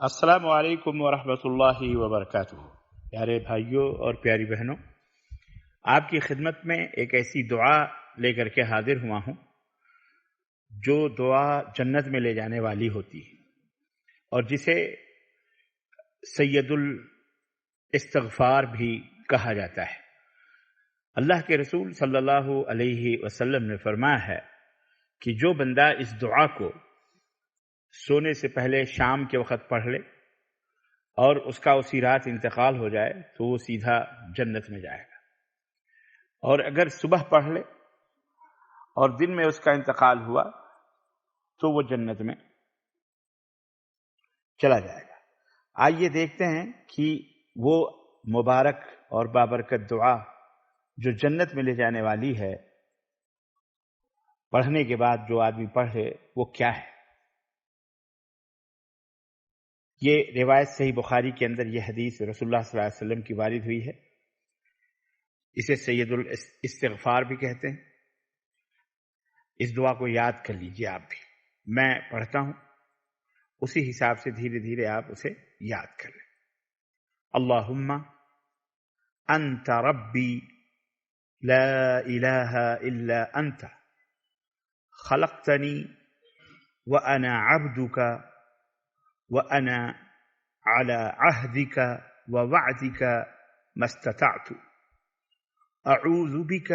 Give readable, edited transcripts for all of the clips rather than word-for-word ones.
السلام علیکم ورحمۃ اللہ وبرکاتہ۔ پیارے بھائیوں اور پیاری بہنوں، آپ کی خدمت میں ایک ایسی دعا لے کر کے حاضر ہوا ہوں جو دعا جنت میں لے جانے والی ہوتی ہے اور جسے سید الاستغفار بھی کہا جاتا ہے۔ اللہ کے رسول صلی اللہ علیہ وسلم نے فرمایا ہے کہ جو بندہ اس دعا کو سونے سے پہلے شام کے وقت پڑھ لے اور اس کا اسی رات انتقال ہو جائے تو وہ سیدھا جنت میں جائے گا، اور اگر صبح پڑھ لے اور دن میں اس کا انتقال ہوا تو وہ جنت میں چلا جائے گا۔ آئیے دیکھتے ہیں کہ وہ مبارک اور بابرکت دعا جو جنت میں لے جانے والی ہے، پڑھنے کے بعد جو آدمی پڑھے وہ کیا ہے۔ یہ روایت صحیح بخاری کے اندر یہ حدیث رسول اللہ صلی اللہ علیہ وسلم کی وارد ہوئی ہے۔ اسے سید الاستغفار بھی کہتے ہیں۔ اس دعا کو یاد کر لیجیے آپ بھی، میں پڑھتا ہوں اسی حساب سے دھیرے دھیرے آپ اسے یاد کر لیں۔ اللہم انت ربی لا الہ الا انت خلقتنی وانا عبدک وأنا على عهدك ووعدك ما استطعت أعوذ بك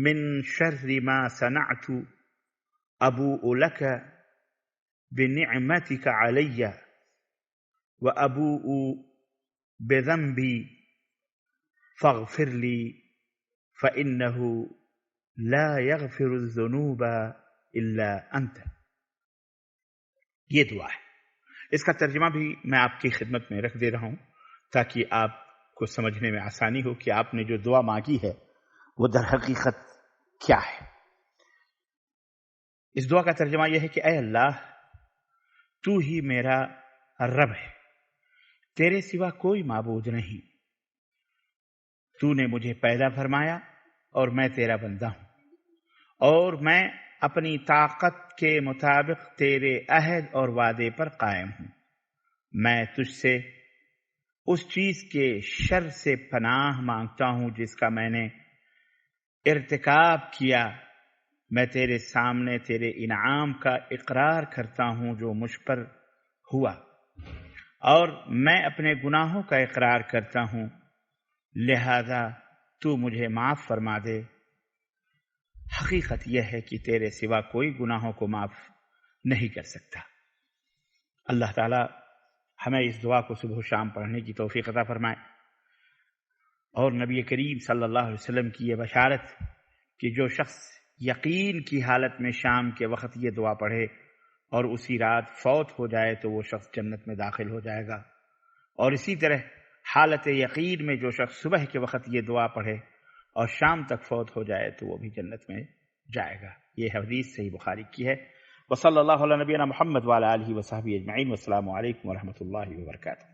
من شر ما صنعت أبوء لك بنعمتك علي وأبوء بذنبي فاغفر لي فإنه لا يغفر الذنوب إلا أنت۔ یہ دعا ہے، اس کا ترجمہ بھی میں آپ کی خدمت میں رکھ دے رہا ہوں تاکہ آپ کو سمجھنے میں آسانی ہو کہ آپ نے جو دعا مانگی ہے وہ در حقیقت کیا ہے۔ اس دعا کا ترجمہ یہ ہے کہ اے اللہ، تو ہی میرا رب ہے، تیرے سوا کوئی معبود نہیں، تو نے مجھے پیدا فرمایا اور میں تیرا بندہ ہوں، اور میں اپنی طاقت کے مطابق تیرے عہد اور وعدے پر قائم ہوں۔ میں تجھ سے اس چیز کے شر سے پناہ مانگتا ہوں جس کا میں نے ارتکاب کیا۔ میں تیرے سامنے تیرے انعام کا اقرار کرتا ہوں جو مجھ پر ہوا، اور میں اپنے گناہوں کا اقرار کرتا ہوں، لہذا تو مجھے معاف فرما دے۔ حقیقت یہ ہے کہ تیرے سوا کوئی گناہوں کو معاف نہیں کر سکتا۔ اللہ تعالی ہمیں اس دعا کو صبح و شام پڑھنے کی توفیق عطا فرمائے، اور نبی کریم صلی اللہ علیہ وسلم کی یہ بشارت کہ جو شخص یقین کی حالت میں شام کے وقت یہ دعا پڑھے اور اسی رات فوت ہو جائے تو وہ شخص جنت میں داخل ہو جائے گا، اور اسی طرح حالت یقین میں جو شخص صبح کے وقت یہ دعا پڑھے اور شام تک فوت ہو جائے تو وہ بھی جنت میں جائے گا۔ یہ حدیث صحیح بخاری کی ہے۔ وصلی اللہ علی نبینا محمد وعلی آلہ وصحبہ اجمعین۔ والسلام علیکم ورحمۃ اللہ وبرکاتہ۔